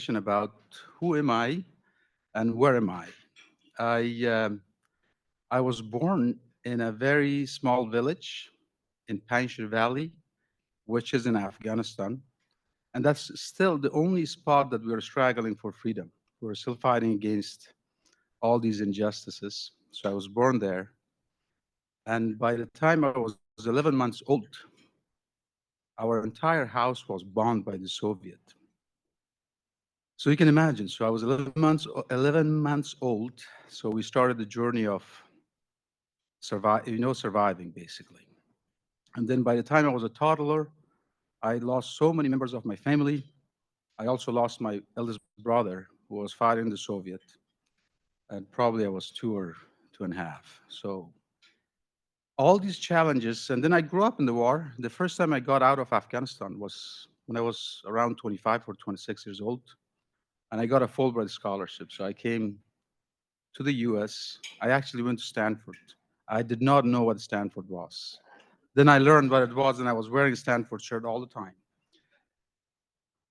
information about who am I and where am I. I, um, I was born in a very small village in Panjshir Valley, which is in Afghanistan. And that's still the only spot that we are struggling for freedom. We're still fighting against all these injustices. So I was born there. And by the time I was 11 months old, our entire house was bombed by the Soviet. So you can imagine. So I was 11 months old. So we started the journey of surviving basically. And then by the time I was a toddler, I lost so many members of my family. I also lost my eldest brother who was fighting the Soviet. And probably I was 2 or 2.5. So all these challenges, and then I grew up in the war. The first time I got out of Afghanistan was when I was around 25 or 26 years old, and I got a Fulbright scholarship. So I came to the US. I actually went to Stanford. I did not know what Stanford was. Then I learned what it was, and I was wearing a Stanford shirt all the time.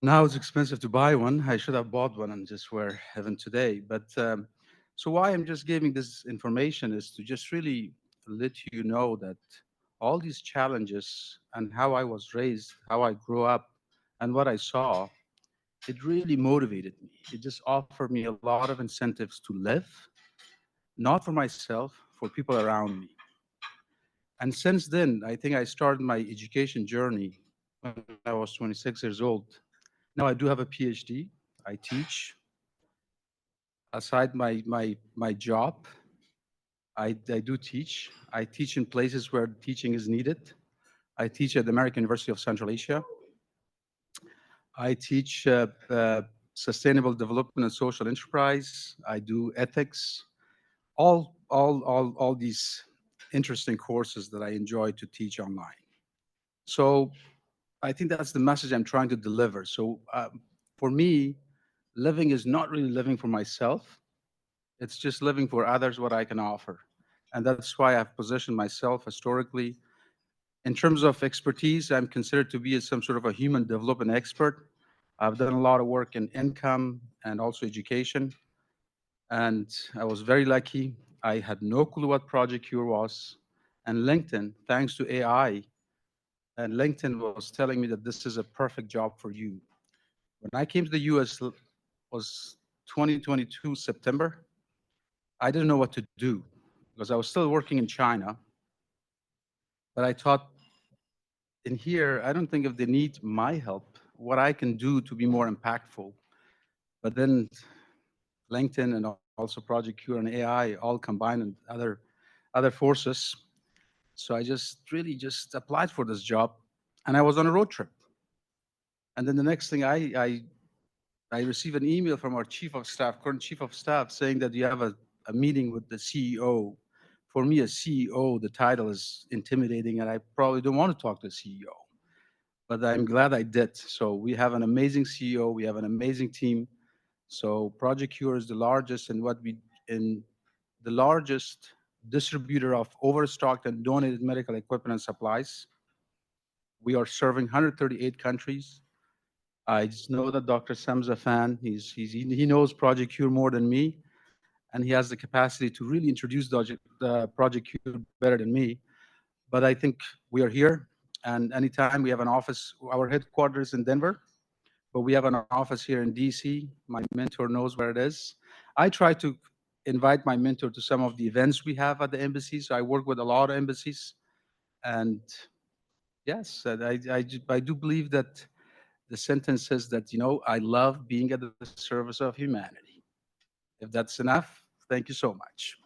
Now it's expensive to buy one. I should have bought one and just wear even today. But so why I'm just giving this information is to just really let you know that all these challenges and how I was raised, how I grew up, and what I saw, it really motivated me. It just offered me a lot of incentives to live, not for myself, for people around me. And since then, I think I started my education journey when I was 26 years old. Now I do have a PhD. I teach. Aside my job, I do teach. I teach in places where teaching is needed. I teach at the American University of Central Asia. I teach sustainable development and social enterprise. I do ethics. All these interesting courses that I enjoy to teach online. So I think that's the message I'm trying to deliver. So for me, living is not really living for myself. It's just living for others what I can offer. And that's why I've positioned myself historically. In terms of expertise, I'm considered to be some sort of a human development expert. I've done a lot of work in income and also education. And I was very lucky. I had no clue what Project C.U.R.E was. And LinkedIn, thanks to AI, and LinkedIn was telling me that this is a perfect job for you. When I came to the US, was 2022 September. I didn't know what to do because I was still working in China. But I thought, in here, I don't think if they need my help, what I can do to be more impactful. But then LinkedIn and also Project C.U.R.E and AI all combined and other forces. So I just really just applied for this job, and I was on a road trip. And then the next thing I received an email from our chief of staff, current chief of staff, saying that you have a meeting with the CEO. For me, a CEO, the title is intimidating, and I probably don't want to talk to a CEO. But I'm glad I did. So we have an amazing CEO. We have an amazing team. So Project C.U.R.E is the largest in the largest distributor of overstocked and donated medical equipment and supplies. We are serving 138 countries. I just know that Dr. Sam's a fan. He knows Project C.U.R.E more than me, and he has the capacity to really introduce Project C.U.R.E better than me. But I think we are here, and anytime we have an office, our headquarters is in Denver, but we have an office here in DC. My mentor knows where it is. I try to invite my mentor to some of the events we have at the embassy. So I work with a lot of embassies, and yes, I do believe that the sentence says that, I love being at the service of humanity. If that's enough, thank you so much.